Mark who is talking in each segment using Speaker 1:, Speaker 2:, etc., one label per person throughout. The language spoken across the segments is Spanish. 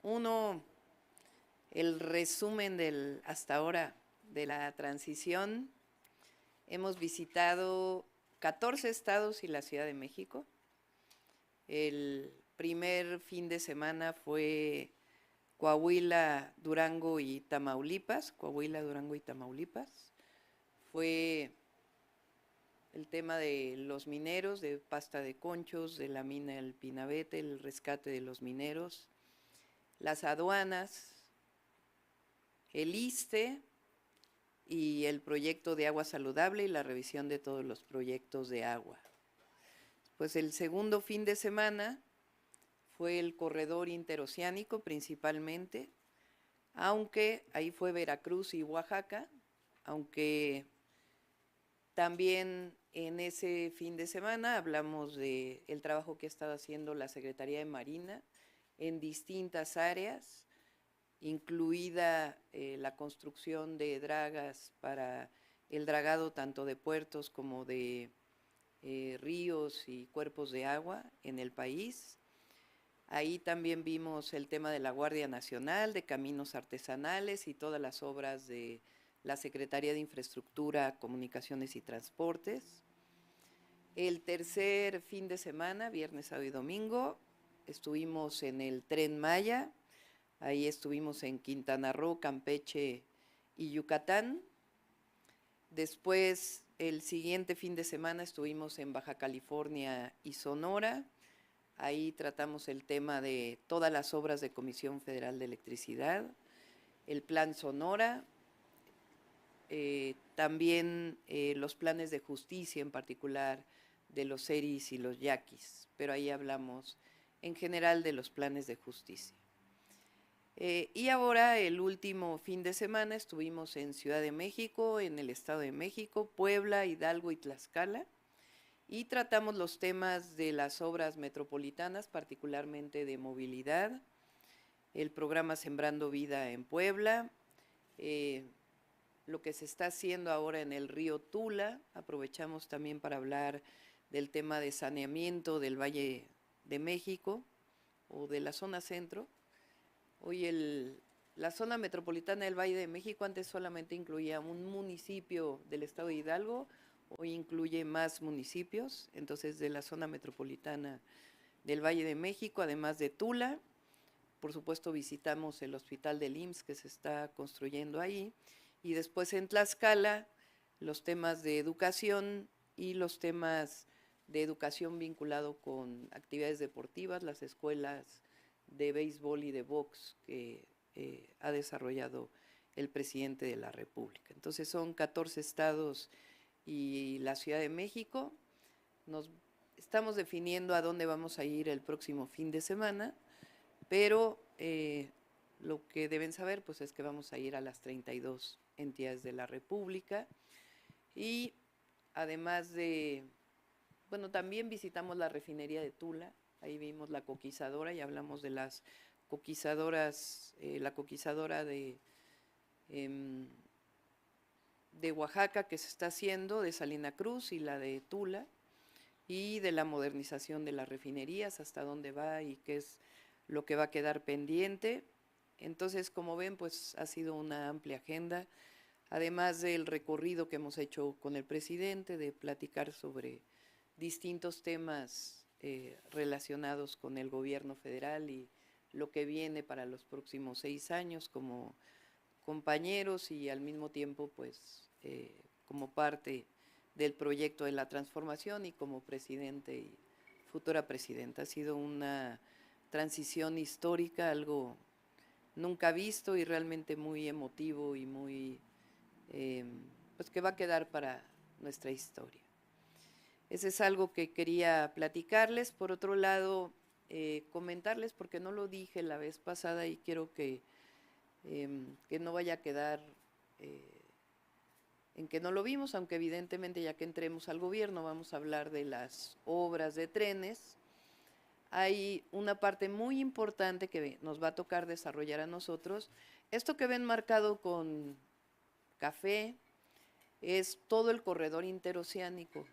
Speaker 1: Uno, el resumen del hasta ahora de la transición. Hemos visitado 14 estados y la Ciudad de México. El primer fin de semana fue Coahuila, Durango y Tamaulipas. Coahuila, Durango y Tamaulipas. Fue el tema de los mineros, de Pasta de Conchos, de la mina El Pinabete, el rescate de los mineros, las aduanas, el ISSSTE y el proyecto de agua saludable y la revisión de todos los proyectos de agua. Pues el segundo fin de semana fue el corredor interoceánico principalmente, aunque ahí fue Veracruz y Oaxaca, aunque también en ese fin de semana hablamos del trabajo que ha estado haciendo la Secretaría de Marina en distintas áreas, incluida la construcción de dragas para el dragado tanto de puertos como de ríos y cuerpos de agua en el país. Ahí también vimos el tema de la Guardia Nacional, de caminos artesanales y todas las obras de la Secretaría de Infraestructura, Comunicaciones y Transportes. El tercer fin de semana, viernes, sábado y domingo, estuvimos en el Tren Maya. Ahí estuvimos en Quintana Roo, Campeche y Yucatán. Después, el siguiente fin de semana, estuvimos en Baja California y Sonora. Ahí tratamos el tema de todas las obras de Comisión Federal de Electricidad, el Plan Sonora, también los planes de justicia, en particular de los ERIs y los yaquis, pero ahí hablamos en general de los planes de justicia. Y ahora, el último fin de semana, estuvimos en Ciudad de México, en el Estado de México, Puebla, Hidalgo y Tlaxcala, y tratamos los temas de las obras metropolitanas, particularmente de movilidad, el programa Sembrando Vida en Puebla, lo que se está haciendo ahora en el río Tula. Aprovechamos también para hablar del tema de saneamiento del Valle de México o de la zona centro. Hoy la zona metropolitana del Valle de México antes solamente incluía un municipio del estado de Hidalgo, hoy incluye más municipios, entonces de la zona metropolitana del Valle de México, además de Tula. Por supuesto visitamos el hospital del IMSS que se está construyendo ahí, y después en Tlaxcala los temas de educación y los temas de educación vinculado con actividades deportivas, las escuelas de béisbol y de box que ha desarrollado el presidente de la República. Entonces son 14 estados y la Ciudad de México. Nos estamos definiendo a dónde vamos a ir el próximo fin de semana, pero lo que deben saber pues es que vamos a ir a las 32 entidades de la República, y además de, bueno, también visitamos la refinería de Tula. Ahí vimos la coquizadora y hablamos de las coquizadoras, la coquizadora de Oaxaca que se está haciendo, de Salina Cruz, y la de Tula, y de la modernización de las refinerías, hasta dónde va y qué es lo que va a quedar pendiente. Entonces, como ven, pues ha sido una amplia agenda, además del recorrido que hemos hecho con el presidente, de platicar sobre distintos temas relacionados con el gobierno federal y lo que viene para los próximos 6 años como compañeros y al mismo tiempo pues como parte del proyecto de la transformación y como presidente y futura presidenta. Ha sido una transición histórica, algo nunca visto y realmente muy emotivo y muy, pues que va a quedar para nuestra historia. Ese es algo que quería platicarles. Por otro lado, comentarles, porque no lo dije la vez pasada y quiero que no vaya a quedar en que no lo vimos, aunque evidentemente ya que entremos al gobierno vamos a hablar de las obras de trenes. Hay una parte muy importante que nos va a tocar desarrollar a nosotros. Esto que ven marcado con café es todo el corredor interoceánico.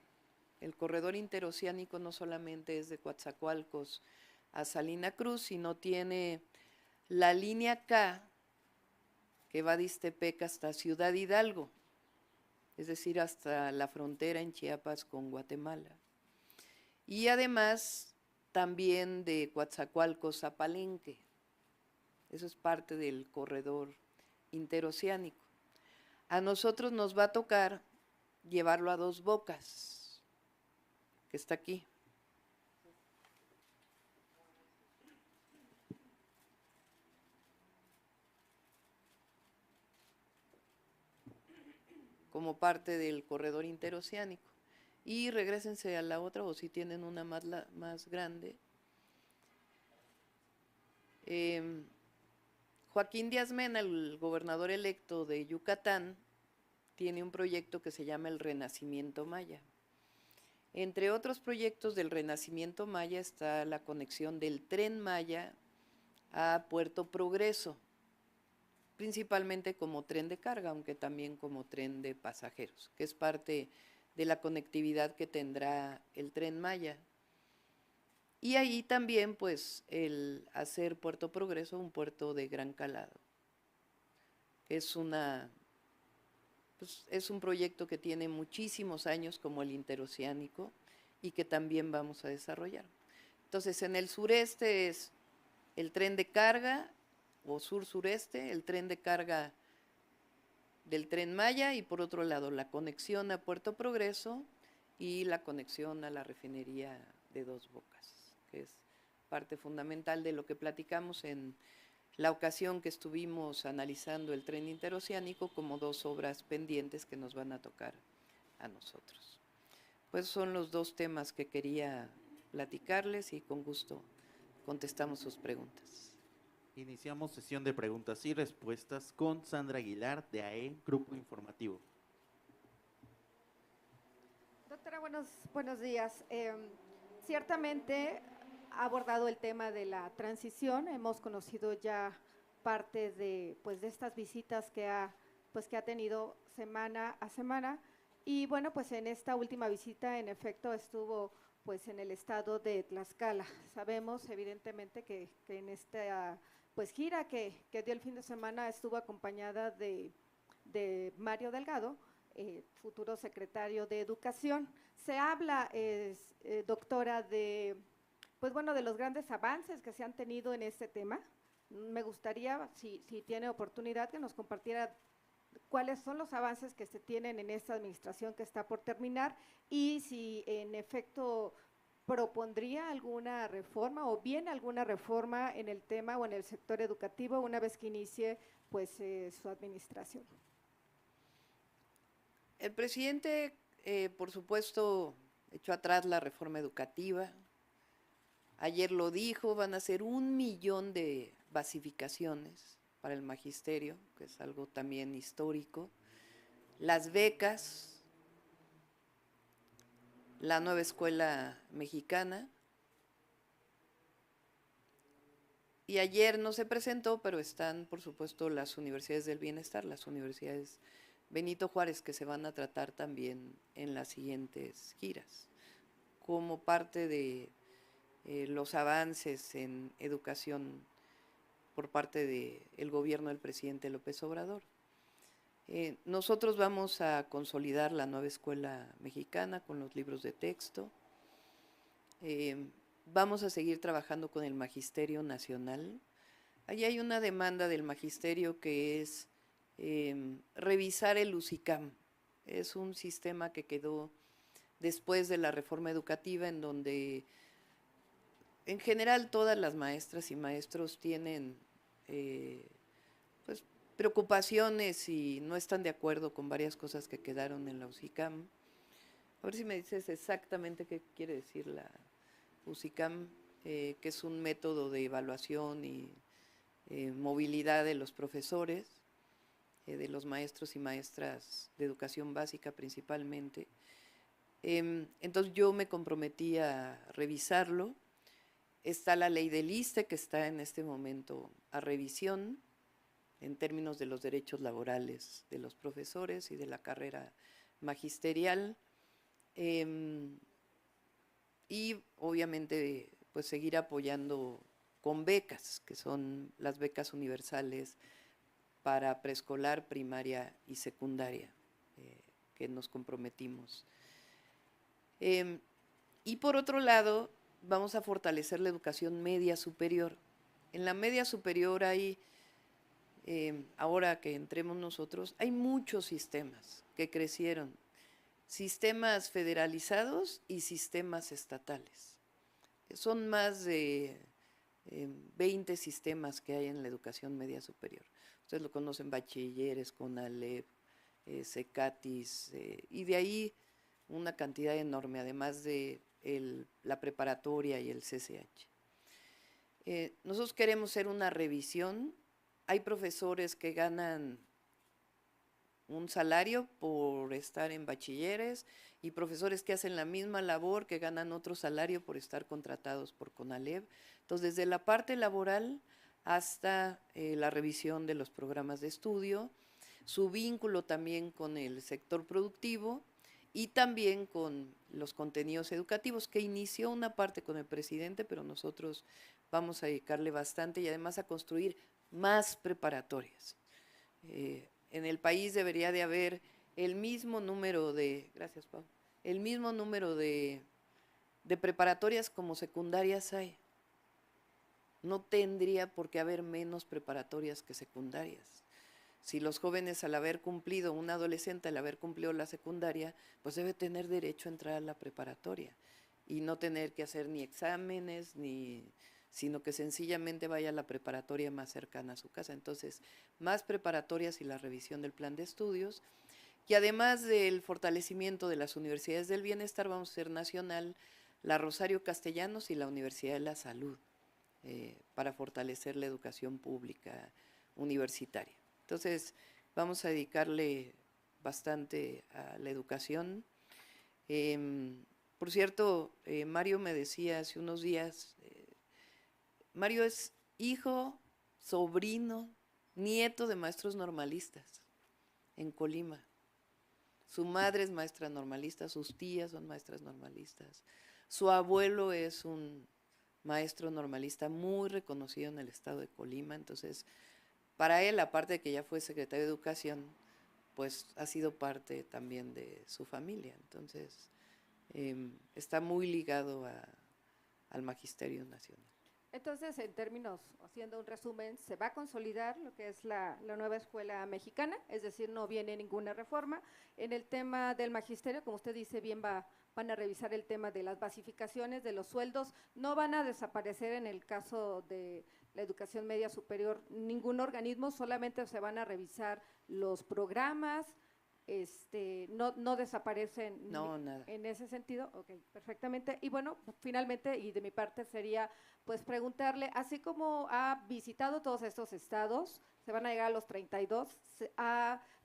Speaker 1: El corredor interoceánico no solamente es de Coatzacoalcos a Salina Cruz, sino tiene la línea K, que va de Ixtepec hasta Ciudad Hidalgo, es decir, hasta la frontera en Chiapas con Guatemala. Y además también de Coatzacoalcos a Palenque. Eso es parte del corredor interoceánico. A nosotros nos va a tocar llevarlo a Dos Bocas, que está aquí. Como parte del corredor interoceánico. Y regrésense a la otra, o si tienen una más grande. Joaquín Díaz Mena, el gobernador electo de Yucatán, tiene un proyecto que se llama el Renacimiento Maya. Entre otros proyectos del Renacimiento Maya está la conexión del Tren Maya a Puerto Progreso, principalmente como tren de carga, aunque también como tren de pasajeros, que es parte de la conectividad que tendrá el Tren Maya. Y ahí también, pues, el hacer Puerto Progreso un puerto de gran calado. Es un proyecto que tiene muchísimos años como el interoceánico y que también vamos a desarrollar. Entonces, en el sureste es el tren de carga, o sur-sureste, el tren de carga del Tren Maya, y por otro lado la conexión a Puerto Progreso y la conexión a la refinería de Dos Bocas, que es parte fundamental de lo que platicamos en la ocasión que estuvimos analizando el tren interoceánico como dos obras pendientes que nos van a tocar a nosotros. Pues son los dos temas que quería platicarles y con gusto contestamos sus preguntas.
Speaker 2: Iniciamos sesión de preguntas y respuestas con Sandra Aguilar de AE, Grupo Informativo.
Speaker 3: Doctora, buenos días. Ciertamente ha abordado el tema de la transición. Hemos conocido ya parte de estas visitas que ha tenido semana a semana. Y bueno, pues en esta última visita, en efecto, estuvo pues en el estado de Tlaxcala. Sabemos evidentemente que en esta gira que dio el fin de semana estuvo acompañada de Mario Delgado, futuro secretario de Educación. Se habla, doctora, de los grandes avances que se han tenido en este tema. Me gustaría, si tiene oportunidad, que nos compartiera cuáles son los avances que se tienen en esta administración que está por terminar y si en efecto propondría alguna reforma o bien alguna reforma en el tema o en el sector educativo una vez que inicie su administración.
Speaker 1: El presidente, por supuesto, echó atrás la reforma educativa. Ayer lo dijo, van a ser 1 millón de basificaciones para el magisterio, que es algo también histórico. Las becas, la nueva escuela mexicana. Y ayer no se presentó, pero están, por supuesto, las universidades del bienestar, las universidades Benito Juárez, que se van a tratar también en las siguientes giras, como parte de los avances en educación por parte del gobierno del presidente López Obrador. Nosotros vamos a consolidar la nueva escuela mexicana con los libros de texto. Vamos a seguir trabajando con el Magisterio Nacional. Ahí hay una demanda del Magisterio que es revisar el UCICAM. Es un sistema que quedó después de la reforma educativa, en donde en general todas las maestras y maestros tienen preocupaciones y no están de acuerdo con varias cosas que quedaron en la UCICAM. A ver si me dices exactamente qué quiere decir la UCICAM, que es un método de evaluación y movilidad de los profesores, de los maestros y maestras de educación básica principalmente. Entonces yo me comprometí a revisarlo. Está la ley del ISSSTE, que está en este momento a revisión en términos de los derechos laborales de los profesores y de la carrera magisterial. Y obviamente pues seguir apoyando con becas, que son las becas universales para preescolar, primaria y secundaria, que nos comprometimos. Y por otro lado, vamos a fortalecer la educación media superior. En la media superior hay, ahora que entremos nosotros, hay muchos sistemas que crecieron, sistemas federalizados y sistemas estatales. Son más de 20 sistemas que hay en la educación media superior. Ustedes lo conocen, bachilleres, CONALEP, CECATIS, y de ahí una cantidad enorme, además de la preparatoria y el CCH. Nosotros queremos hacer una revisión. Hay profesores que ganan un salario por estar en bachilleres y profesores que hacen la misma labor que ganan otro salario por estar contratados por CONALEP. Entonces, desde la parte laboral hasta la revisión de los programas de estudio, su vínculo también con el sector productivo y también con los contenidos educativos, que inició una parte con el presidente, pero nosotros vamos a dedicarle bastante y además a construir más preparatorias. En el país debería de haber el mismo número de, gracias Pau, el mismo número de preparatorias como secundarias hay. No tendría por qué haber menos preparatorias que secundarias. Si los jóvenes al haber cumplido, un adolescente al haber cumplido la secundaria, pues debe tener derecho a entrar a la preparatoria y no tener que hacer ni exámenes, sino que sencillamente vaya a la preparatoria más cercana a su casa. Entonces, más preparatorias y la revisión del plan de estudios. Y además del fortalecimiento de las universidades del bienestar, vamos a hacer nacional la Rosario Castellanos y la Universidad de la Salud, para fortalecer la educación pública universitaria. Entonces, vamos a dedicarle bastante a la educación. Por cierto, Mario me decía hace unos días, Mario es hijo, sobrino, nieto de maestros normalistas en Colima. Su madre es maestra normalista, sus tías son maestras normalistas. Su abuelo es un maestro normalista muy reconocido en el estado de Colima. Entonces, para él, aparte de que ya fue secretario de Educación, pues ha sido parte también de su familia. Entonces, está muy ligado al Magisterio Nacional.
Speaker 3: Entonces, en términos, haciendo un resumen, se va a consolidar lo que es la nueva escuela mexicana, es decir, no viene ninguna reforma. En el tema del magisterio, como usted dice, bien van a revisar el tema de las basificaciones, de los sueldos, no van a desaparecer en el caso de la educación media superior ningún organismo, solamente se van a revisar los programas, no desaparecen
Speaker 1: No, nada.
Speaker 3: en ese sentido. Ok, perfectamente. Y bueno, finalmente, y de mi parte sería pues preguntarle, así como ha visitado todos estos estados, se van a llegar a los 32,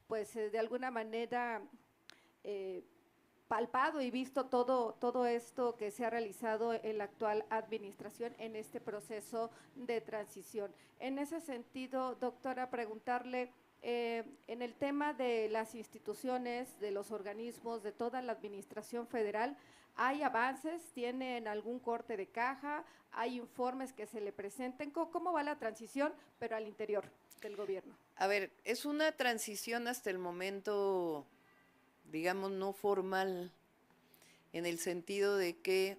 Speaker 3: pues de alguna manera palpado y visto todo esto que se ha realizado en la actual administración en este proceso de transición. En ese sentido, doctora, preguntarle, en el tema de las instituciones, de los organismos, de toda la administración federal, ¿hay avances? ¿Tienen algún corte de caja? ¿Hay informes que se le presenten? ¿Cómo va la transición, pero al interior del gobierno?
Speaker 1: A ver, es una transición hasta el momento, digamos, no formal, en el sentido de que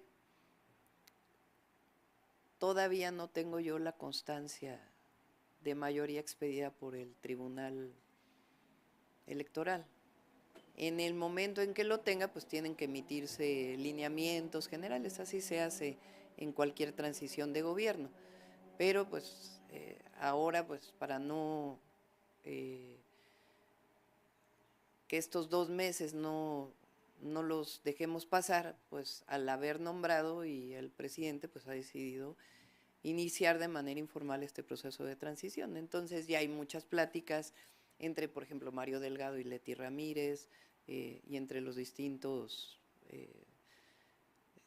Speaker 1: todavía no tengo yo la constancia de mayoría expedida por el Tribunal Electoral. En el momento en que lo tenga, pues tienen que emitirse lineamientos generales, así se hace en cualquier transición de gobierno. Pero pues ahora, pues para no que estos 2 meses no los dejemos pasar, pues al haber nombrado y el presidente pues ha decidido iniciar de manera informal este proceso de transición. Entonces ya hay muchas pláticas entre, por ejemplo, Mario Delgado y Leti Ramírez, y entre los distintos,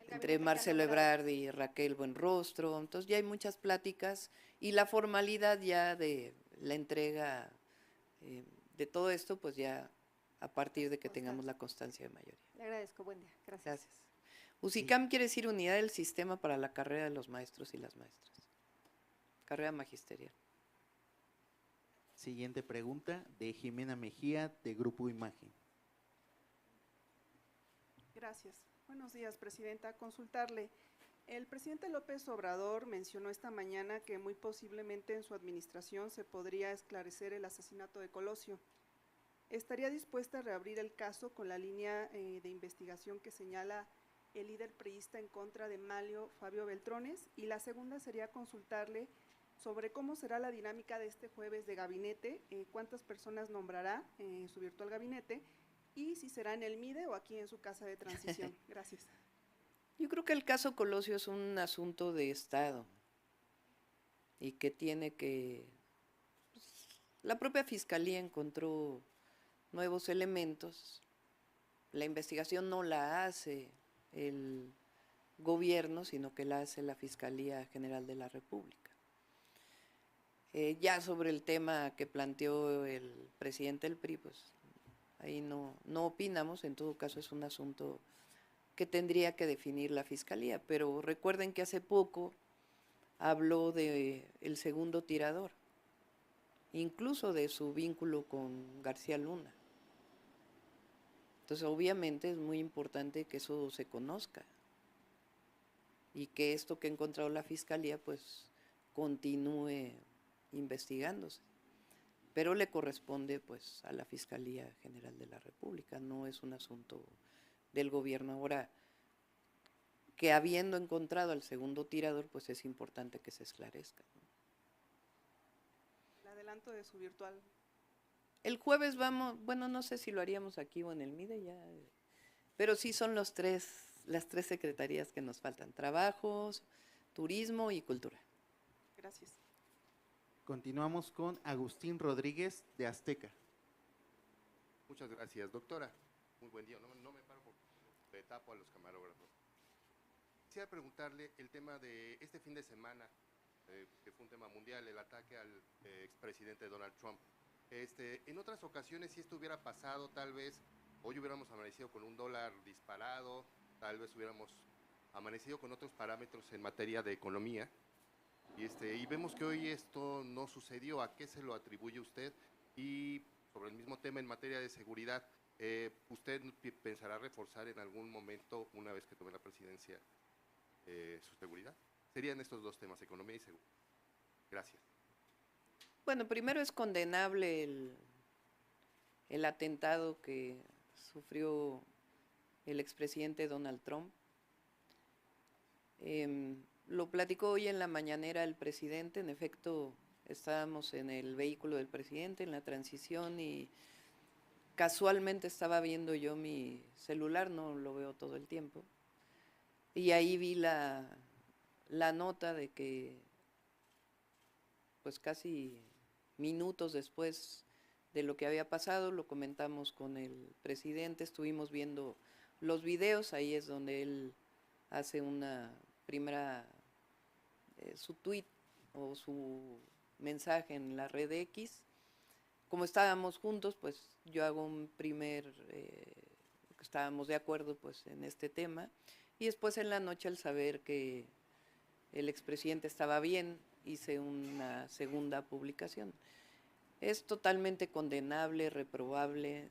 Speaker 1: entre Marcelo Ebrard y Raquel Buenrostro. Entonces ya hay muchas pláticas y la formalidad ya de la entrega de todo esto, pues ya a partir de que tengamos la constancia de mayoría.
Speaker 3: Le agradezco, buen día. Gracias.
Speaker 1: Gracias. USICAM quiere decir Unidad del Sistema para la Carrera de los Maestros y las Maestras. carrera magisterial.
Speaker 2: Siguiente pregunta de Jimena Mejía, de Grupo Imagen.
Speaker 4: Gracias. Buenos días, Presidenta. Consultarle. El presidente López Obrador mencionó esta mañana que muy posiblemente en su administración se podría esclarecer el asesinato de Colosio. ¿Estaría dispuesta a reabrir el caso con la línea de investigación que señala el líder priista en contra de Manlio Fabio Beltrones? Y la segunda sería consultarle sobre cómo será la dinámica de este jueves de gabinete, cuántas personas nombrará en su virtual gabinete y si será en el MIDE o aquí en su casa de transición. Gracias.
Speaker 1: Yo creo que el caso Colosio es un asunto de Estado y que tiene que… pues, la propia Fiscalía encontró nuevos elementos. La investigación no la hace el gobierno, sino que la hace la Fiscalía General de la República. Ya sobre el tema que planteó el presidente del PRI, pues ahí no opinamos, en todo caso es un asunto que tendría que definir la Fiscalía, pero recuerden que hace poco habló de el segundo tirador, incluso de su vínculo con García Luna. Entonces, obviamente es muy importante que eso se conozca y que esto que ha encontrado la Fiscalía, pues, continúe investigándose. Pero le corresponde, pues, a la Fiscalía General de la República, no es un asunto del gobierno. Ahora, que habiendo encontrado al segundo tirador, pues es importante que se esclarezca, ¿no?
Speaker 4: El adelanto de su virtual.
Speaker 1: El jueves vamos, bueno, no sé si lo haríamos aquí o en el MIDE ya, pero sí son las tres secretarías que nos faltan: trabajos, turismo y cultura.
Speaker 4: Gracias.
Speaker 2: Continuamos con Agustín Rodríguez, de Azteca.
Speaker 5: Muchas gracias, doctora. Muy buen día. No me paro porque le tapo a los camarógrafos. Quisiera preguntarle el tema de este fin de semana, que fue un tema mundial, el ataque al expresidente Donald Trump. En otras ocasiones, si esto hubiera pasado, tal vez hoy hubiéramos amanecido con un dólar disparado, tal vez hubiéramos amanecido con otros parámetros en materia de economía. Y vemos que hoy esto no sucedió. ¿A qué se lo atribuye usted? Y sobre el mismo tema en materia de seguridad, ¿usted pensará reforzar en algún momento, una vez que tome la presidencia, su seguridad? Serían estos dos temas, economía y seguridad. Gracias.
Speaker 1: Bueno, primero es condenable el atentado que sufrió el expresidente Donald Trump. Lo platicó hoy en la mañanera el presidente. En efecto, estábamos en el vehículo del presidente en la transición y casualmente estaba viendo yo mi celular, no lo veo todo el tiempo, y ahí vi la nota de que pues casi minutos después de lo que había pasado, lo comentamos con el presidente, estuvimos viendo los videos, ahí es donde él hace una primera, su tweet o su mensaje en la red X. Como estábamos juntos, pues yo hago un primer, estábamos de acuerdo pues en este tema, y después en la noche, al saber que el expresidente estaba bien, hice una segunda publicación. Es totalmente condenable, reprobable.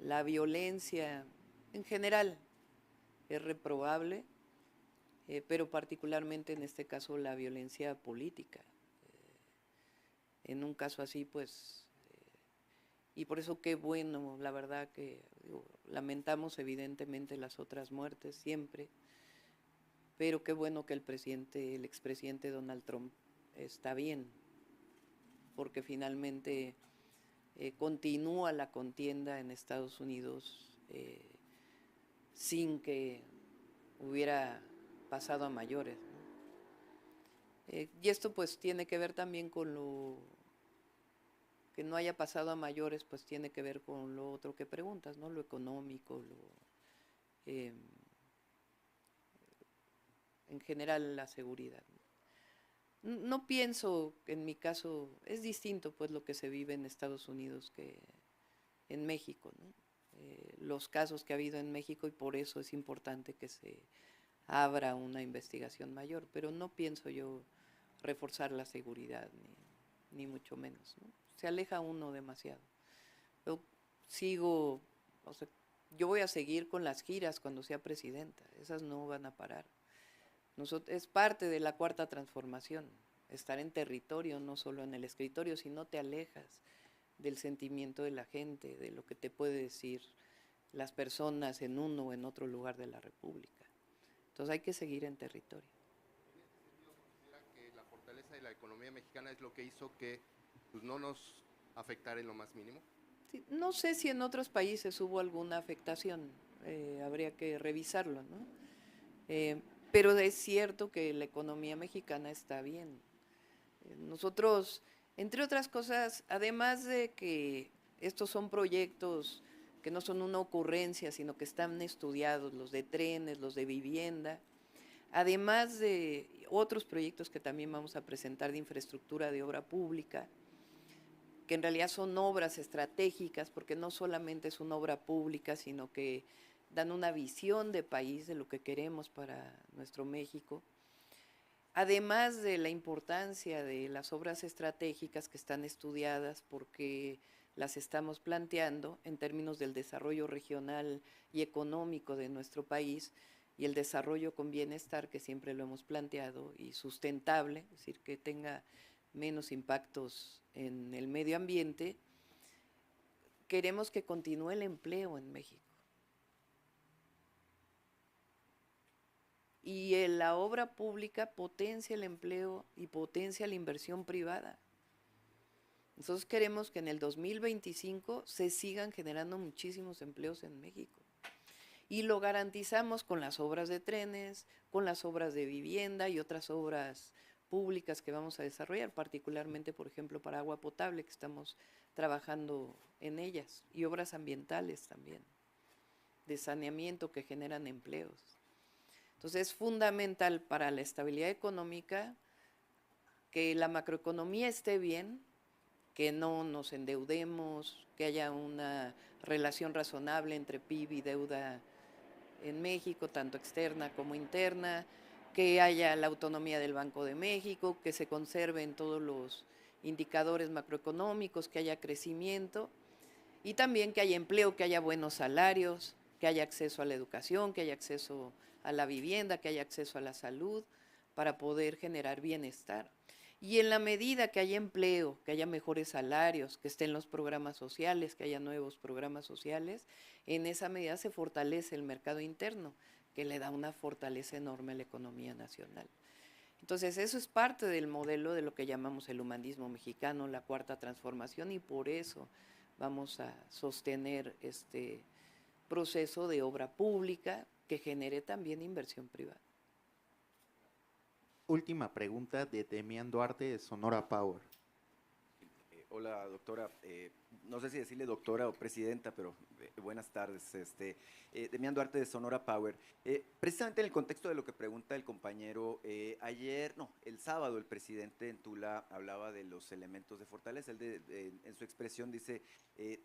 Speaker 1: La violencia en general es reprobable, pero particularmente en este caso la violencia política. En un caso así, pues, y por eso qué bueno, la verdad que digo, lamentamos evidentemente las otras muertes siempre, pero qué bueno que el expresidente Donald Trump está bien, porque finalmente continúa la contienda en Estados Unidos sin que hubiera pasado a mayores, ¿no? Y esto pues tiene que ver también con lo que no haya pasado a mayores, pues tiene que ver con lo otro que preguntas, ¿no? Lo económico, en general la seguridad. No pienso, en mi caso, es distinto pues lo que se vive en Estados Unidos que en México, ¿no? Los casos que ha habido en México, y por eso es importante que se abra una investigación mayor, pero no pienso yo reforzar la seguridad, ni mucho menos, ¿no? Se aleja uno demasiado. Yo sigo, o sea, yo voy a seguir con las giras cuando sea presidenta, esas no van a parar. Es parte de la cuarta transformación, estar en territorio, no solo en el escritorio, si no te alejas del sentimiento de la gente, de lo que te puede decir las personas en uno o en otro lugar de la República. Entonces hay que seguir en territorio.
Speaker 5: ¿En este sentido considera que la fortaleza de la economía mexicana es lo que hizo que pues, no nos afectara en lo más mínimo?
Speaker 1: Sí, no sé si en otros países hubo alguna afectación, habría que revisarlo, ¿no? Pero es cierto que la economía mexicana está bien. Nosotros, entre otras cosas, además de que estos son proyectos que no son una ocurrencia, sino que están estudiados, los de trenes, los de vivienda, además de otros proyectos que también vamos a presentar de infraestructura de obra pública, que en realidad son obras estratégicas, porque no solamente es una obra pública, sino que dan una visión de país, de lo que queremos para nuestro México. Además de la importancia de las obras estratégicas que están estudiadas porque las estamos planteando en términos del desarrollo regional y económico de nuestro país y el desarrollo con bienestar, que siempre lo hemos planteado, y sustentable, es decir, que tenga menos impactos en el medio ambiente, queremos que continúe el empleo en México. Y la obra pública potencia el empleo y potencia la inversión privada. Nosotros queremos que en el 2025 se sigan generando muchísimos empleos en México. Y lo garantizamos con las obras de trenes, con las obras de vivienda y otras obras públicas que vamos a desarrollar, particularmente, por ejemplo, para agua potable, que estamos trabajando en ellas, y obras ambientales también, de saneamiento que generan empleos. Entonces es fundamental para la estabilidad económica que la macroeconomía esté bien, que no nos endeudemos, que haya una relación razonable entre PIB y deuda en México, tanto externa como interna, que haya la autonomía del Banco de México, que se conserven todos los indicadores macroeconómicos, que haya crecimiento y también que haya empleo, que haya buenos salarios, que haya acceso a la educación, que haya acceso a la vivienda, que haya acceso a la salud, para poder generar bienestar. Y en la medida que haya empleo, que haya mejores salarios, que estén los programas sociales, que haya nuevos programas sociales, en esa medida se fortalece el mercado interno, que le da una fortaleza enorme a la economía nacional. Entonces, eso es parte del modelo de lo que llamamos el humanismo mexicano, la cuarta transformación, y por eso vamos a sostener este proceso de obra pública que genere también inversión privada.
Speaker 2: Última pregunta de Demián Duarte de Sonora Power.
Speaker 6: Hola, doctora. No sé si decirle doctora o presidenta, pero buenas tardes. Demián Duarte de Sonora Power. Precisamente en el contexto de lo que pregunta el compañero, el sábado el presidente en Tula hablaba de los elementos de fortaleza. Él en su expresión dice,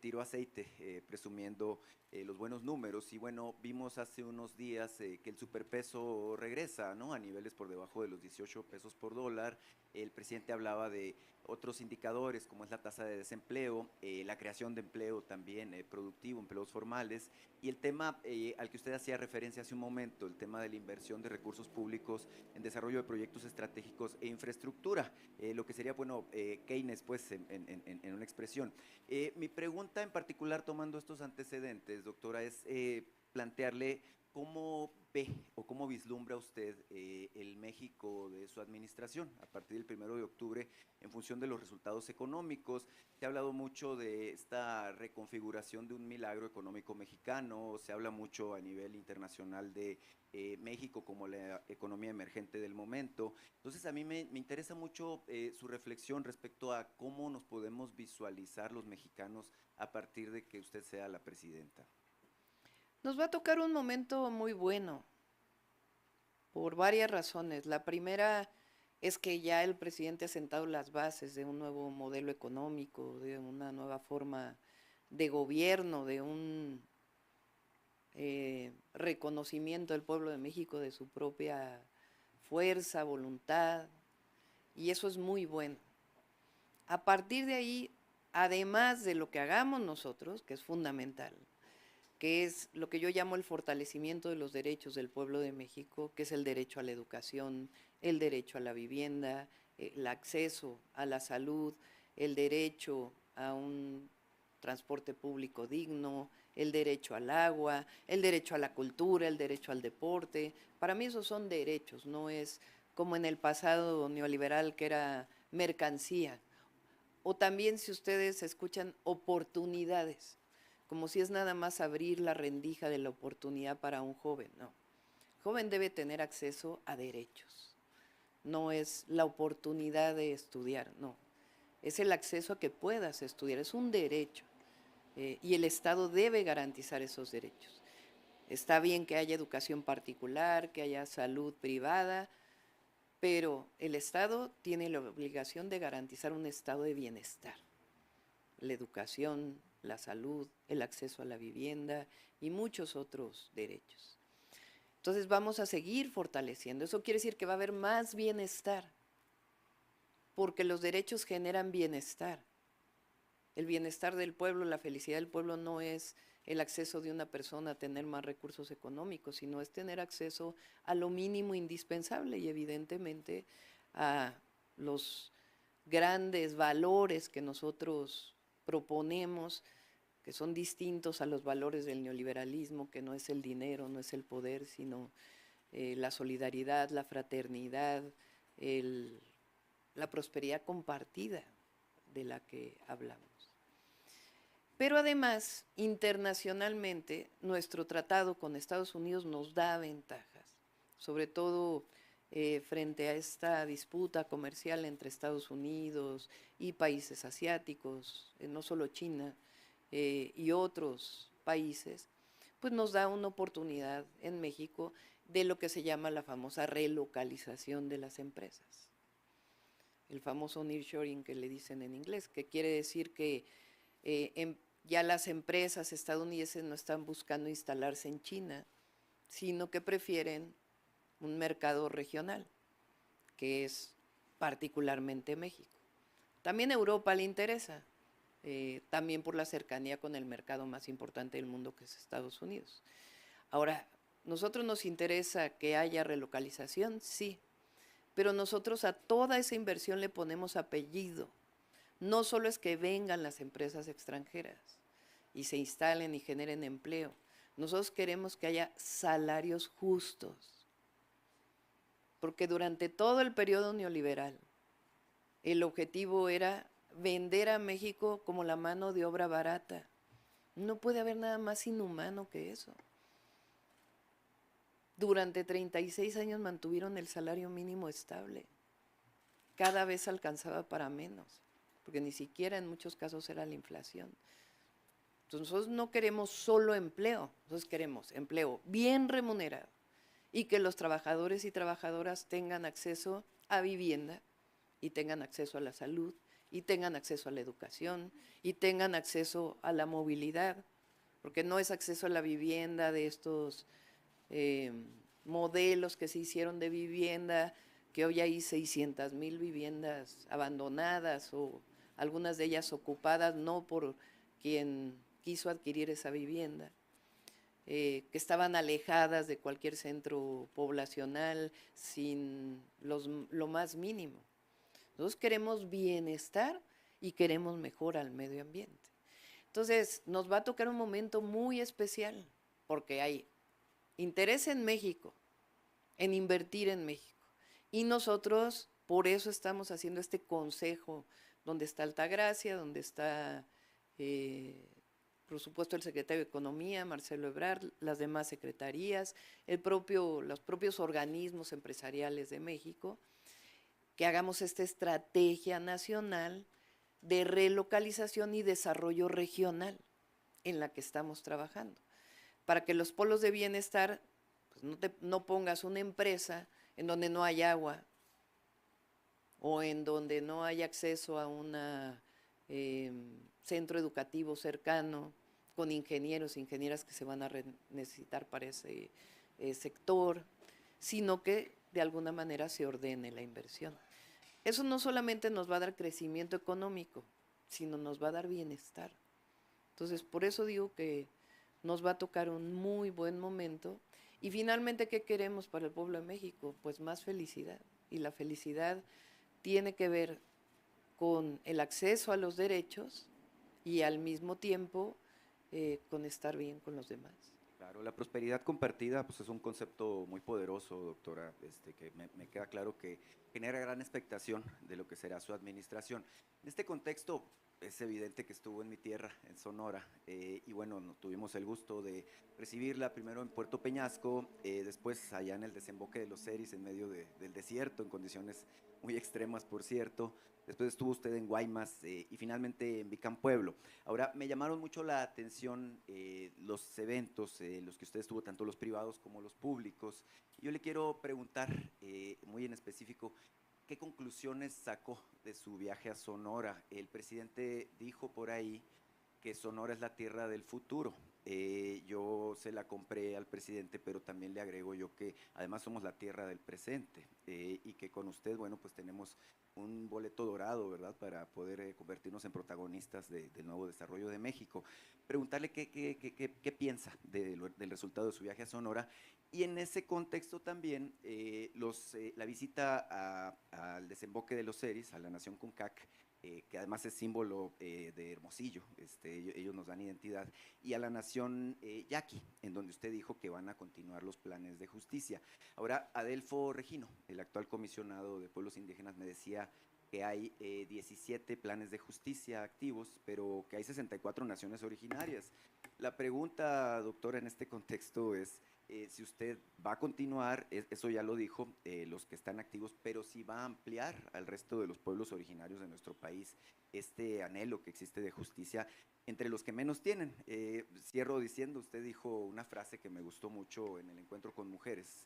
Speaker 6: tiró aceite, presumiendo los buenos números. Y bueno, vimos hace unos días que el superpeso regresa, ¿no?, a niveles por debajo de los 18 pesos por dólar. El presidente hablaba de otros indicadores como es la tasa de desempleo, la creación de empleo también productivo, empleos formales, y el tema al que usted hacía referencia hace un momento, el tema de la inversión de recursos públicos en desarrollo de proyectos estratégicos e infraestructura, lo que sería, bueno, Keynes, pues, en una expresión. Mi pregunta en particular, tomando estos antecedentes, doctora, es plantearle cómo ve o cómo vislumbra usted el México de su administración a partir del 1 de octubre en función de los resultados económicos. Se ha hablado mucho de esta reconfiguración de un milagro económico mexicano, se habla mucho a nivel internacional de México como la economía emergente del momento. Entonces a mí me interesa mucho su reflexión respecto a cómo nos podemos visualizar los mexicanos a partir de que usted sea la presidenta.
Speaker 1: Nos va a tocar un momento muy bueno, por varias razones. La primera es que ya el presidente ha sentado las bases de un nuevo modelo económico, de una nueva forma de gobierno, de un reconocimiento del pueblo de México de su propia fuerza, voluntad, y eso es muy bueno. A partir de ahí, además de lo que hagamos nosotros, que es fundamental, que es lo que yo llamo el fortalecimiento de los derechos del pueblo de México, que es el derecho a la educación, el derecho a la vivienda, el acceso a la salud, el derecho a un transporte público digno, el derecho al agua, el derecho a la cultura, el derecho al deporte. Para mí esos son derechos, no es como en el pasado neoliberal que era mercancía. O también, si ustedes escuchan, oportunidades, como si es nada más abrir la rendija de la oportunidad para un joven. No, el joven debe tener acceso a derechos, no es la oportunidad de estudiar, no, es el acceso a que puedas estudiar, es un derecho, y el Estado debe garantizar esos derechos. Está bien que haya educación particular, que haya salud privada, pero el Estado tiene la obligación de garantizar un estado de bienestar. La educación, la salud, el acceso a la vivienda y muchos otros derechos. Entonces vamos a seguir fortaleciendo. Eso quiere decir que va a haber más bienestar, porque los derechos generan bienestar. El bienestar del pueblo, la felicidad del pueblo no es el acceso de una persona a tener más recursos económicos, sino es tener acceso a lo mínimo indispensable y evidentemente a los grandes valores que nosotros proponemos, que son distintos a los valores del neoliberalismo, que no es el dinero, no es el poder, sino la solidaridad, la fraternidad, la prosperidad compartida de la que hablamos. Pero además, internacionalmente, nuestro tratado con Estados Unidos nos da ventajas, sobre todo frente a esta disputa comercial entre Estados Unidos y países asiáticos, no solo China, y otros países, pues nos da una oportunidad en México de lo que se llama la famosa relocalización de las empresas. El famoso nearshoring que le dicen en inglés, que quiere decir que ya las empresas estadounidenses no están buscando instalarse en China, sino que prefieren un mercado regional, que es particularmente México. También a Europa le interesa, también por la cercanía con el mercado más importante del mundo, que es Estados Unidos. Ahora, ¿nosotros nos interesa que haya relocalización? Sí, pero nosotros a toda esa inversión le ponemos apellido. No solo es que vengan las empresas extranjeras y se instalen y generen empleo. Nosotros queremos que haya salarios justos, porque durante todo el periodo neoliberal el objetivo era vender a México como la mano de obra barata. No puede haber nada más inhumano que eso. Durante 36 años mantuvieron el salario mínimo estable. Cada vez alcanzaba para menos, porque ni siquiera en muchos casos era la inflación. Entonces nosotros no queremos solo empleo, nosotros queremos empleo bien remunerado y que los trabajadores y trabajadoras tengan acceso a vivienda y tengan acceso a la salud y tengan acceso a la educación y tengan acceso a la movilidad, porque no es acceso a la vivienda de estos modelos que se hicieron de vivienda, que hoy hay 600,000 viviendas abandonadas o algunas de ellas ocupadas no por quien quiso adquirir esa vivienda, que estaban alejadas de cualquier centro poblacional sin lo más mínimo. Nosotros queremos bienestar y queremos mejora al medio ambiente. Entonces, nos va a tocar un momento muy especial, porque hay interés en México, en invertir en México. Y nosotros, por eso estamos haciendo este consejo, donde está Altagracia, donde está, por supuesto, el secretario de Economía, Marcelo Ebrard, las demás secretarías, los propios organismos empresariales de México, que hagamos esta estrategia nacional de relocalización y desarrollo regional en la que estamos trabajando, para que los polos de bienestar, pues no pongas una empresa en donde no hay agua o en donde no hay acceso a un centro educativo cercano con ingenieros e ingenieras que se van a necesitar para ese sector, sino que de alguna manera se ordene la inversión. eso no solamente nos va a dar crecimiento económico, sino nos va a dar bienestar. Entonces, por eso digo que nos va a tocar un muy buen momento. Y finalmente, ¿qué queremos para el pueblo de México? Pues más felicidad. Y la felicidad tiene que ver con el acceso a los derechos y al mismo tiempo con estar bien con los demás.
Speaker 6: Claro, la prosperidad compartida pues es un concepto muy poderoso, doctora, que me queda claro que genera gran expectación de lo que será su administración. En este contexto es evidente que estuvo en mi tierra, en Sonora, y bueno, tuvimos el gusto de recibirla primero en Puerto Peñasco, después allá en el desemboque de los Seris, en medio del desierto, en condiciones muy extremas, por cierto. Después estuvo usted en Guaymas y finalmente en Vicán Pueblo. Ahora, me llamaron mucho la atención los eventos, los que usted estuvo, tanto los privados como los públicos. Yo le quiero preguntar muy en específico, ¿qué conclusiones sacó de su viaje a Sonora? El presidente dijo por ahí que Sonora es la tierra del futuro. Yo se la compré al presidente, pero también le agrego yo que además somos la tierra del presente y que con usted, bueno, pues tenemos un boleto dorado, ¿verdad?, para poder convertirnos en protagonistas del nuevo desarrollo de México. Preguntarle qué piensa del resultado de su viaje a Sonora y en ese contexto también la visita al desemboque de los Seris, a la nación Concac, que además es símbolo de Hermosillo, ellos nos dan identidad, y a la nación Yaqui, en donde usted dijo que van a continuar los planes de justicia. Ahora, Adelfo Regino, el actual comisionado de pueblos indígenas, me decía que hay 17 planes de justicia activos, pero que hay 64 naciones originarias. La pregunta, doctora, en este contexto es si usted va a continuar, eso ya lo dijo, los que están activos, pero si va a ampliar al resto de los pueblos originarios de nuestro país este anhelo que existe de justicia entre los que menos tienen. Cierro diciendo, usted dijo una frase que me gustó mucho en el encuentro con mujeres,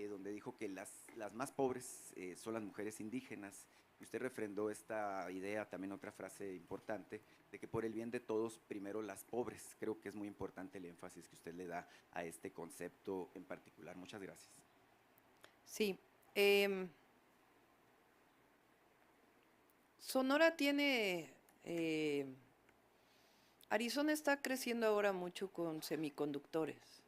Speaker 6: donde dijo que las más pobres son las mujeres indígenas. Y usted refrendó esta idea, también otra frase importante, de que por el bien de todos, primero las pobres. Creo que es muy importante el énfasis que usted le da a este concepto en particular. Muchas gracias.
Speaker 1: Sí. Sonora tiene... Arizona está creciendo ahora mucho con semiconductores.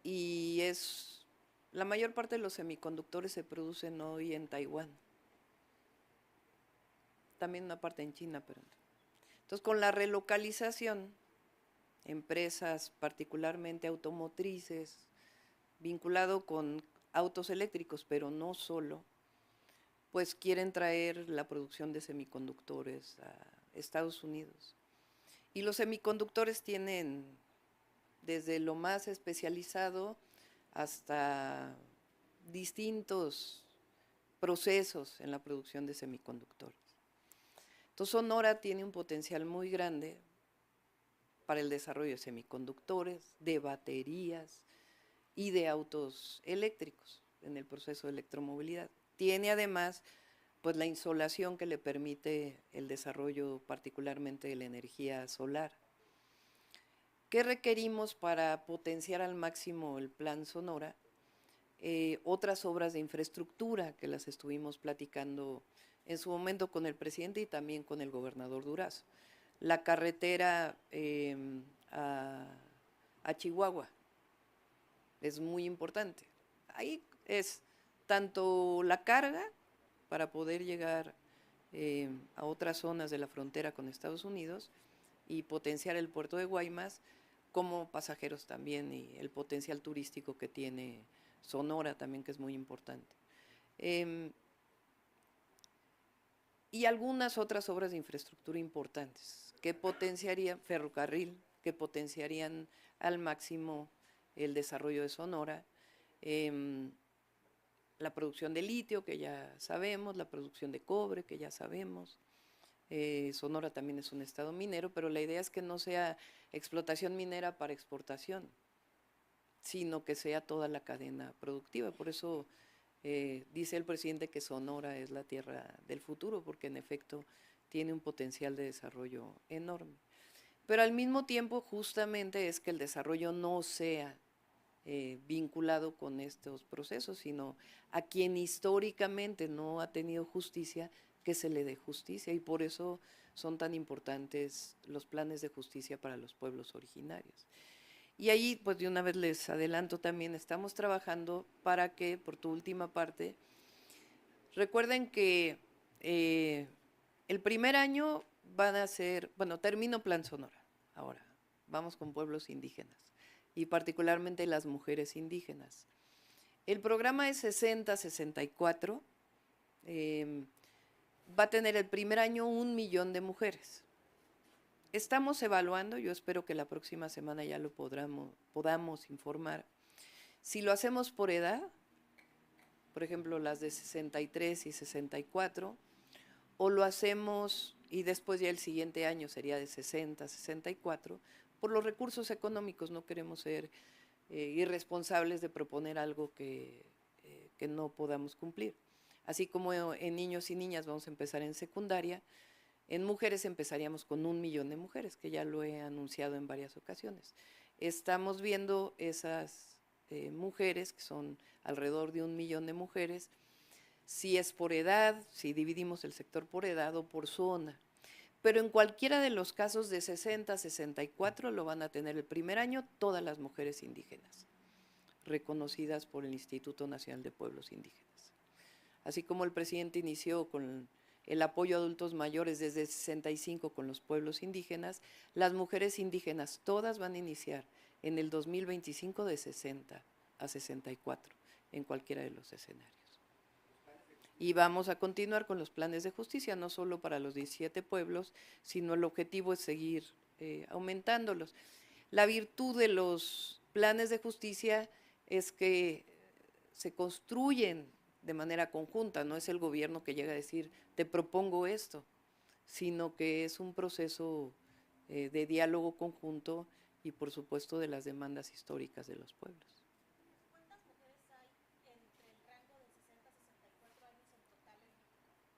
Speaker 1: Y la mayor parte de los semiconductores se producen hoy en Taiwán. También una parte en China, pero entonces con la relocalización, empresas particularmente automotrices, vinculado con autos eléctricos, pero no solo, pues quieren traer la producción de semiconductores a Estados Unidos. Y los semiconductores tienen desde lo más especializado hasta distintos procesos en la producción de semiconductores. Entonces Sonora tiene un potencial muy grande para el desarrollo de semiconductores, de baterías y de autos eléctricos en el proceso de electromovilidad. Tiene además pues la insolación que le permite el desarrollo particularmente de la energía solar. ¿Qué requerimos para potenciar al máximo el Plan Sonora? Otras obras de infraestructura que las estuvimos platicando en su momento con el presidente y también con el gobernador Durazo. La carretera a Chihuahua es muy importante. Ahí es tanto la carga para poder llegar a otras zonas de la frontera con Estados Unidos y potenciar el puerto de Guaymas, como pasajeros también, y el potencial turístico que tiene Sonora también, que es muy importante. Y algunas otras obras de infraestructura importantes que potenciarían, ferrocarril, que potenciarían al máximo el desarrollo de Sonora, la producción de litio, que ya sabemos, la producción de cobre, que ya sabemos. Sonora también es un estado minero, pero la idea es que no sea explotación minera para exportación, sino que sea toda la cadena productiva. Por eso dice el presidente que Sonora es la tierra del futuro, porque en efecto tiene un potencial de desarrollo enorme. Pero al mismo tiempo justamente es que el desarrollo no sea vinculado con estos procesos, sino a quien históricamente no ha tenido justicia, que se le dé justicia, y por eso son tan importantes los planes de justicia para los pueblos originarios. Y ahí, pues de una vez les adelanto también, estamos trabajando para que, por tu última parte, recuerden que el primer año van a ser, bueno, termino Plan Sonora, ahora vamos con pueblos indígenas y particularmente las mujeres indígenas. El programa es 60-64, va a tener el primer año 1 millón de mujeres. Estamos evaluando, yo espero que la próxima semana ya lo podamos informar. Si lo hacemos por edad, por ejemplo, las de 63 y 64, o lo hacemos y después ya el siguiente año sería de 60 a 64, por los recursos económicos no queremos ser irresponsables de proponer algo que no podamos cumplir. Así como en niños y niñas vamos a empezar en secundaria, en mujeres empezaríamos con 1 millón de mujeres, que ya lo he anunciado en varias ocasiones. Estamos viendo esas mujeres, que son alrededor de 1 millón de mujeres, si es por edad, si dividimos el sector por edad o por zona. Pero en cualquiera de los casos de 60 a 64 lo van a tener el primer año todas las mujeres indígenas, reconocidas por el Instituto Nacional de Pueblos Indígenas. Así como el presidente inició con el apoyo a adultos mayores desde 65 con los pueblos indígenas, las mujeres indígenas todas van a iniciar en el 2025 de 60 a 64 en cualquiera de los escenarios. Y vamos a continuar con los planes de justicia, no solo para los 17 pueblos, sino el objetivo es seguir aumentándolos. La virtud de los planes de justicia es que se construyen de manera conjunta, no es el gobierno que llega a decir, te propongo esto, sino que es un proceso de diálogo conjunto y por supuesto de las demandas históricas de los pueblos.
Speaker 7: ¿Cuántas mujeres hay entre el rango de 60 a 64 años en total en México?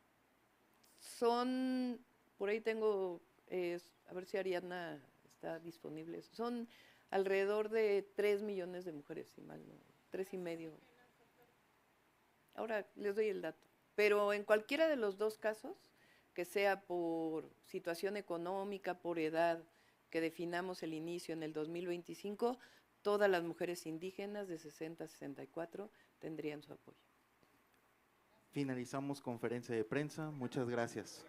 Speaker 1: Son, por ahí tengo, a ver si Ariadna está disponible, son alrededor de 3 millones de mujeres, si mal no, 3,5. Ahora les doy el dato. Pero en cualquiera de los dos casos, que sea por situación económica, por edad, que definamos el inicio en el 2025, todas las mujeres indígenas de 60 a 64 tendrían su apoyo.
Speaker 2: Finalizamos conferencia de prensa. Muchas gracias.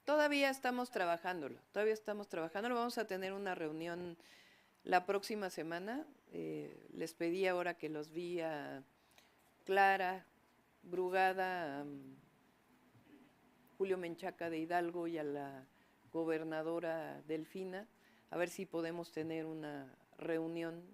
Speaker 1: Todavía estamos trabajándolo, Vamos a tener una reunión la próxima semana. Les pedí ahora que los vi a Clara Brugada, a Julio Menchaca de Hidalgo y a la gobernadora Delfina, a ver si podemos tener una reunión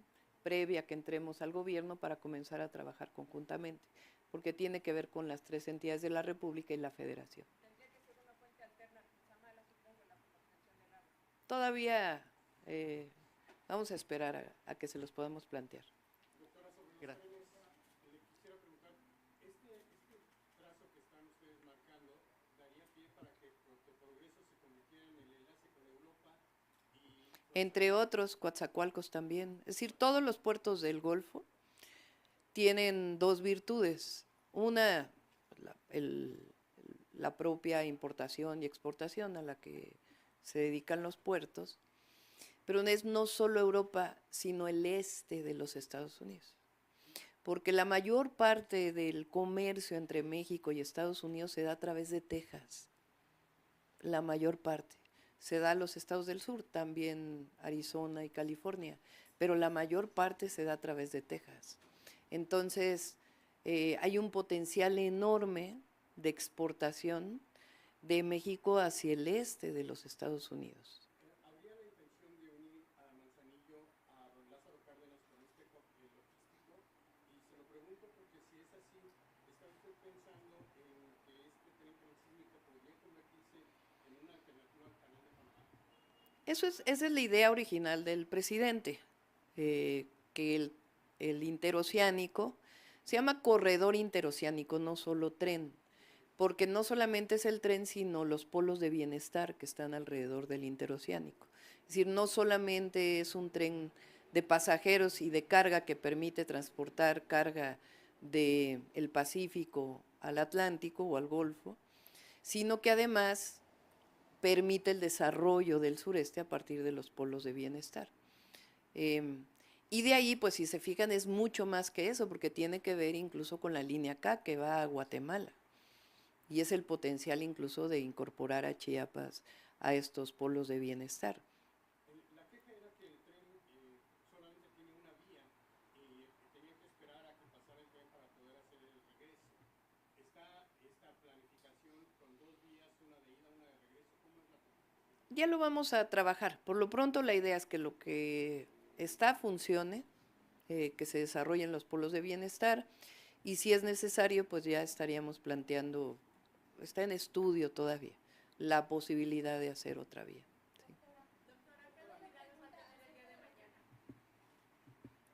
Speaker 1: previa que entremos al gobierno para comenzar a trabajar conjuntamente, porque tiene que ver con las 3 entidades de la República y la Federación.
Speaker 7: ¿Tendría que ser una fuente alterna, Samala, supongo, la obtención del agua?
Speaker 1: Todavía vamos a esperar a que se los podamos plantear.
Speaker 8: Doctora, sobre los trenes, le quisiera preguntar, ¿este trazo que están ustedes marcando daría pie para que Puerto Progreso se convirtiera en el enlace con Europa?
Speaker 1: Entre otros, Coatzacoalcos también. Es decir, todos los puertos del Golfo tienen 2 virtudes. Una, la propia importación y exportación a la que se dedican los puertos, pero es no solo Europa, sino el este de los Estados Unidos. Porque la mayor parte del comercio entre México y Estados Unidos se da a través de Texas. La mayor parte. Se da a los estados del sur, también Arizona y California, pero la mayor parte se da a través de Texas. Entonces, hay un potencial enorme de exportación de México hacia el este de los Estados Unidos.
Speaker 8: ¿Habría la intención de unir a Manzanillo a don Lázaro Cárdenas con este logístico? Y se lo pregunto porque si es así, ¿está usted pensando en que este tren transísmico podría convertirse en una alternativa al canal de Panamá?
Speaker 1: Esa es la idea original del presidente, que el interoceánico se llama corredor interoceánico, no solo tren, porque no solamente es el tren, sino los polos de bienestar que están alrededor del interoceánico. Es decir, no solamente es un tren de pasajeros y de carga que permite transportar carga del Pacífico al Atlántico o al Golfo, sino que además permite el desarrollo del sureste a partir de los polos de bienestar. Y de ahí, pues si se fijan, es mucho más que eso, porque tiene que ver incluso con la línea K que va a Guatemala. Y es el potencial incluso de incorporar a Chiapas a estos polos de bienestar.
Speaker 8: La queja era que el tren solamente tiene una vía y tenía que esperar a que pasara el tren para poder hacer el regreso. ¿Está esta planificación con dos vías, una de ida, una de regreso? ¿Cómo es la planificación?
Speaker 1: Ya lo vamos a trabajar. Por lo pronto la idea es que lo que está funcione, que se desarrollen los polos de bienestar, y si es necesario, pues ya estaríamos planteando, está en estudio todavía, la posibilidad de hacer otra vía. Sí.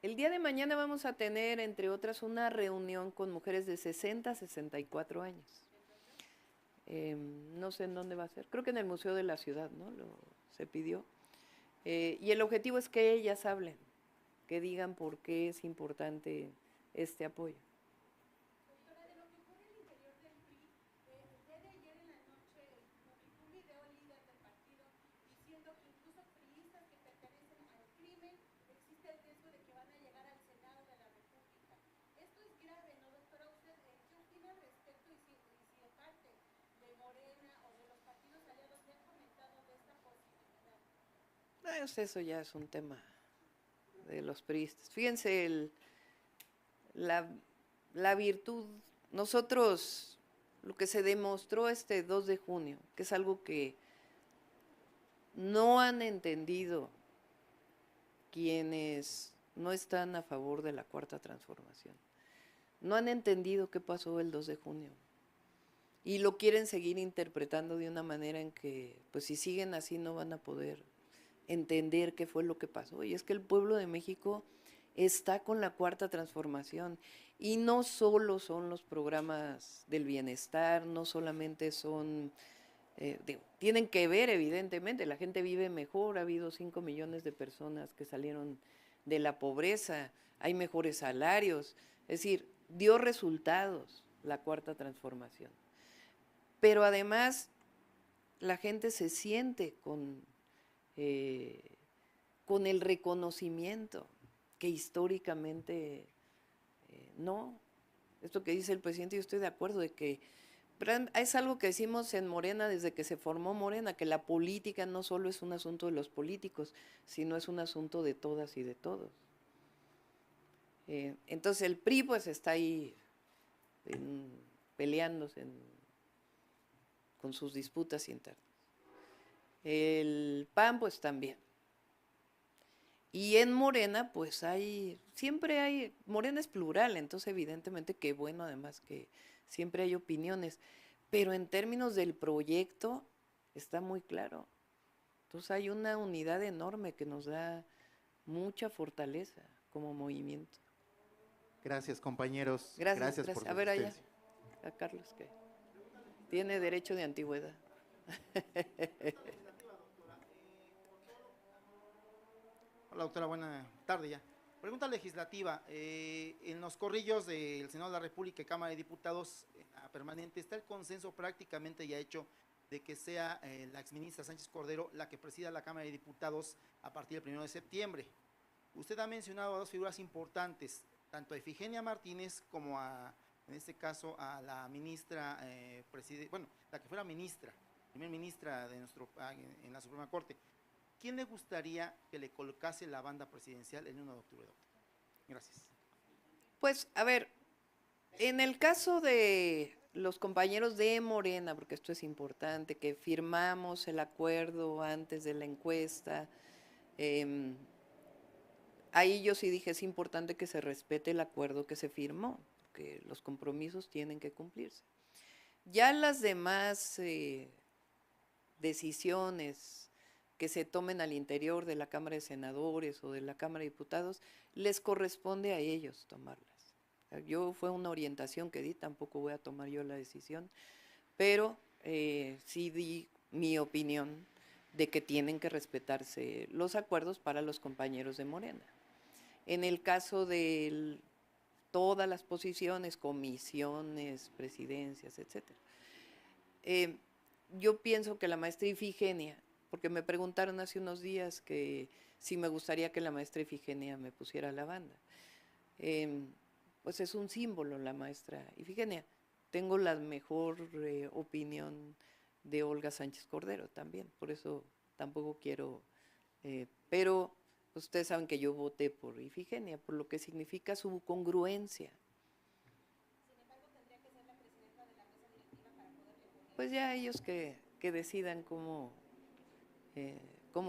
Speaker 1: El día de mañana vamos a tener, entre otras, una reunión con mujeres de 60 a 64 años. No sé en dónde va a ser, creo que en el Museo de la Ciudad, ¿no? Se pidió. Y el objetivo es que ellas hablen, que digan por qué es importante este apoyo.
Speaker 7: Doctora, de lo que ocurre al interior del PRI, el día de ayer en la noche publicó un video el líder del partido diciendo que incluso priistas que pertenecen al crimen existe el riesgo de que van a llegar al Senado de la República. Esto es grave, ¿no, doctora? ¿Usted qué opina al respecto? Y si de parte de Morena o de los partidos aliados se ha comentado de esta posibilidad.
Speaker 1: Pues eso ya es un tema de los priistas. Fíjense, la virtud, nosotros, lo que se demostró este 2 de junio, que es algo que no han entendido quienes no están a favor de la Cuarta Transformación. No han entendido qué pasó el 2 de junio. Y lo quieren seguir interpretando de una manera en que, pues si siguen así, no van a poder entender qué fue lo que pasó. Y es que el pueblo de México está con la Cuarta Transformación. Y no solo son los programas del bienestar, no solamente son, tienen que ver evidentemente, la gente vive mejor, ha habido 5 millones de personas que salieron de la pobreza, hay mejores salarios, es decir, dio resultados la Cuarta Transformación. Pero además la gente se siente con el reconocimiento que históricamente no. Esto que dice el presidente, yo estoy de acuerdo de que es algo que decimos en Morena desde que se formó Morena, que la política no solo es un asunto de los políticos, sino es un asunto de todas y de todos. Entonces el PRI pues está ahí peleándose con sus disputas internas. El PAN pues también. Y en Morena pues siempre hay, Morena es plural, entonces evidentemente que bueno además que siempre hay opiniones, pero en términos del proyecto está muy claro. Entonces hay una unidad enorme que nos da mucha fortaleza como movimiento.
Speaker 2: Gracias, compañeros.
Speaker 1: Gracias.
Speaker 2: Por su
Speaker 1: A ver allá,
Speaker 2: asistencia.
Speaker 1: a Carlos que tiene derecho de antigüedad.
Speaker 9: Hola, doctora, buena tarde ya. Pregunta legislativa. En los corrillos del Senado de la República y Cámara de Diputados permanente, ¿está el consenso prácticamente ya hecho de que sea la exministra Sánchez Cordero la que presida la Cámara de Diputados a partir del 1 de septiembre? Usted ha mencionado a dos figuras importantes, tanto a Ifigenia Martínez como en este caso, a la ministra, la que fuera ministra, primer ministra de en la Suprema Corte. ¿Quién le gustaría que le colocase la banda presidencial el 1 de octubre, doctor? Gracias.
Speaker 1: Pues, a ver, en el caso de los compañeros de Morena, porque esto es importante, que firmamos el acuerdo antes de la encuesta, ahí yo sí dije, es importante que se respete el acuerdo que se firmó, que los compromisos tienen que cumplirse. Ya las demás decisiones que se tomen al interior de la Cámara de Senadores o de la Cámara de Diputados, les corresponde a ellos tomarlas. Yo fue una orientación que di, tampoco voy a tomar yo la decisión, pero sí di mi opinión de que tienen que respetarse los acuerdos para los compañeros de Morena. En el caso de todas las posiciones, comisiones, presidencias, etcétera. Yo pienso que la maestra Ifigenia, porque me preguntaron hace unos días que si me gustaría que la maestra Ifigenia me pusiera la banda. Pues es un símbolo la maestra Ifigenia. Tengo la mejor opinión de Olga Sánchez Cordero también, por eso tampoco quiero, pero ustedes saben que yo voté por Ifigenia, por lo que significa su congruencia.
Speaker 7: Sin embargo, tendría que ser la presidenta de la mesa directiva para poderle poner.
Speaker 1: Pues ya ellos que decidan cómo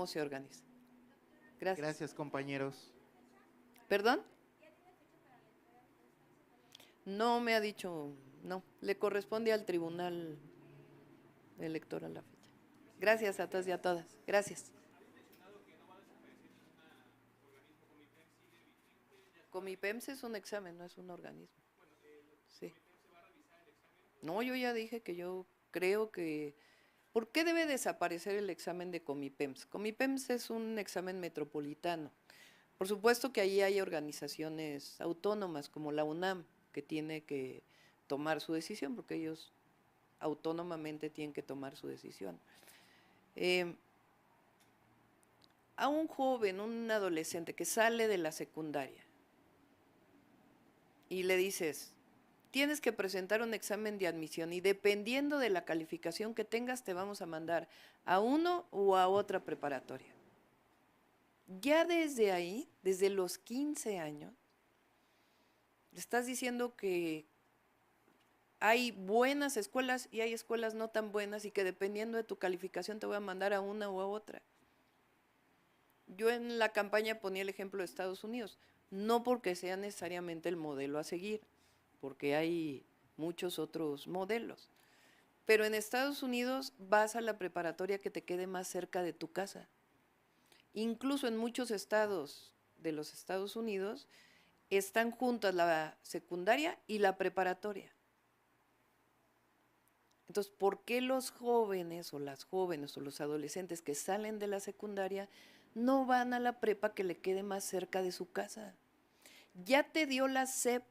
Speaker 1: se organiza. Gracias.
Speaker 2: Gracias, compañeros.
Speaker 1: ¿Perdón? No me ha dicho, no, le corresponde al tribunal electoral la fecha. Gracias a todos y a todas. Gracias. Comipems es un examen, no es un organismo. Sí. No, yo ya dije que yo creo que... ¿Por qué debe desaparecer el examen de Comipems? Comipems es un examen metropolitano. Por supuesto que ahí hay organizaciones autónomas como la UNAM, que tiene que tomar su decisión, porque ellos autónomamente tienen que tomar su decisión. A un joven, un adolescente que sale de la secundaria y le dices, tienes que presentar un examen de admisión y dependiendo de la calificación que tengas te vamos a mandar a uno o a otra preparatoria. Ya desde ahí, desde los 15 años, le estás diciendo que hay buenas escuelas y hay escuelas no tan buenas y que dependiendo de tu calificación te voy a mandar a una o a otra. Yo en la campaña ponía el ejemplo de Estados Unidos, no porque sea necesariamente el modelo a seguir, porque hay muchos otros modelos. Pero en Estados Unidos vas a la preparatoria que te quede más cerca de tu casa. Incluso en muchos estados de los Estados Unidos están juntas la secundaria y la preparatoria. Entonces, ¿por qué los jóvenes o las jóvenes o los adolescentes que salen de la secundaria no van a la prepa que le quede más cerca de su casa? Ya te dio la SEP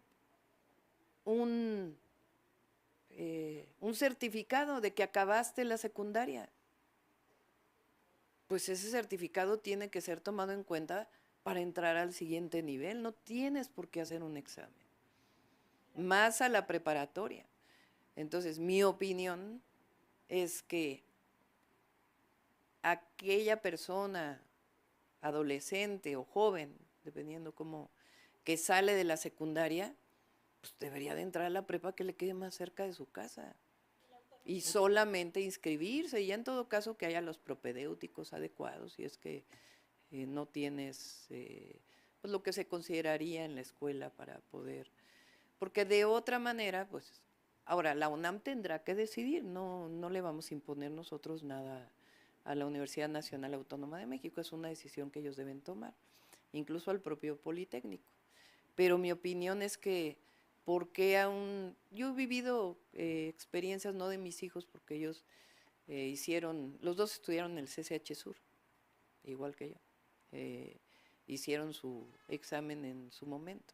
Speaker 1: un certificado de que acabaste la secundaria. Pues ese certificado tiene que ser tomado en cuenta para entrar al siguiente nivel. No tienes por qué hacer un examen. Más a la preparatoria. Entonces, mi opinión es que aquella persona, adolescente o joven, dependiendo cómo, que sale de la secundaria, pues debería de entrar a la prepa que le quede más cerca de su casa. Y solamente inscribirse, y en todo caso que haya los propedéuticos adecuados, si es que no tienes pues lo que se consideraría en la escuela para poder, porque de otra manera, pues, ahora la UNAM tendrá que decidir, no le vamos a imponer nosotros nada a la Universidad Nacional Autónoma de México, es una decisión que ellos deben tomar, incluso al propio Politécnico. Pero mi opinión es que porque yo he vivido experiencias no de mis hijos, porque ellos los dos estudiaron en el CCH Sur, igual que yo, hicieron su examen en su momento,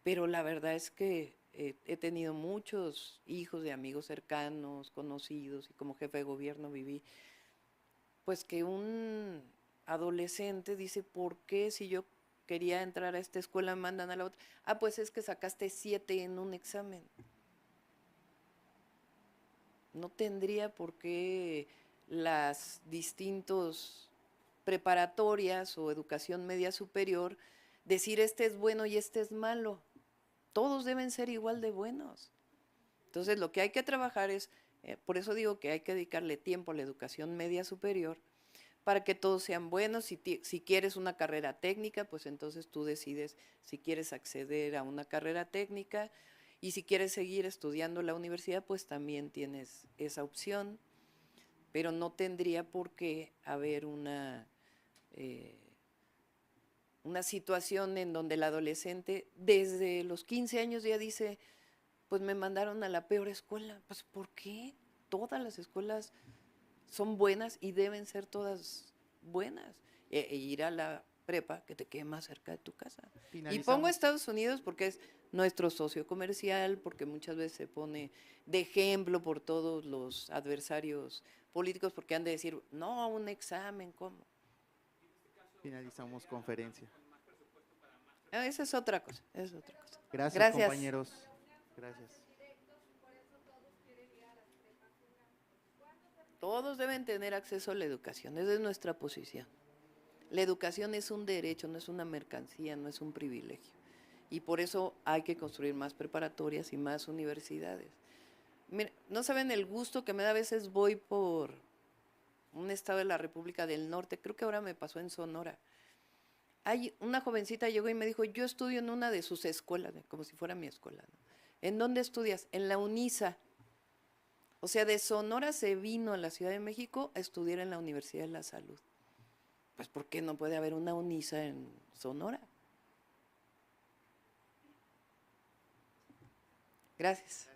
Speaker 1: pero la verdad es que he tenido muchos hijos de amigos cercanos, conocidos, y como jefe de gobierno viví, pues que un adolescente dice, ¿por qué si yo quería entrar a esta escuela me mandan a la otra? Ah, pues es que sacaste 7 en un examen. No tendría por qué las distintas preparatorias o educación media superior decir este es bueno y este es malo. Todos deben ser igual de buenos. Entonces lo que hay que trabajar es, por eso digo que hay que dedicarle tiempo a la educación media superior, para que todos sean buenos. Si quieres una carrera técnica, pues entonces tú decides si quieres acceder a una carrera técnica, y si quieres seguir estudiando en la universidad, pues también tienes esa opción, pero no tendría por qué haber una situación en donde el adolescente desde los 15 años ya dice, pues me mandaron a la peor escuela. Pues ¿por qué? todas las escuelas son buenas y deben ser todas buenas. E ir a la prepa que te quede más cerca de tu casa. Y pongo
Speaker 2: Finalizamos.
Speaker 1: Estados Unidos porque es nuestro socio comercial, porque muchas veces se pone de ejemplo por todos los adversarios políticos, porque han de decir, no, un examen, ¿cómo?
Speaker 2: Finalizamos conferencia.
Speaker 1: Esa es otra cosa, esa es otra cosa.
Speaker 2: Gracias,
Speaker 1: Gracias.
Speaker 2: compañeros. Gracias.
Speaker 1: Todos deben tener acceso a la educación, esa es nuestra posición. La educación es un derecho, no es una mercancía, no es un privilegio. Y por eso hay que construir más preparatorias y más universidades. Mira, no saben el gusto que me da, a veces voy por un estado de la República del Norte, creo que ahora me pasó en Sonora. Hay una jovencita llegó y me dijo, yo estudio en una de sus escuelas, como si fuera mi escuela, ¿no? ¿En dónde estudias? En la UNISA. O sea, de Sonora se vino a la Ciudad de México a estudiar en la Universidad de la Salud. Pues, ¿por qué no puede haber una UNISA en Sonora? Gracias.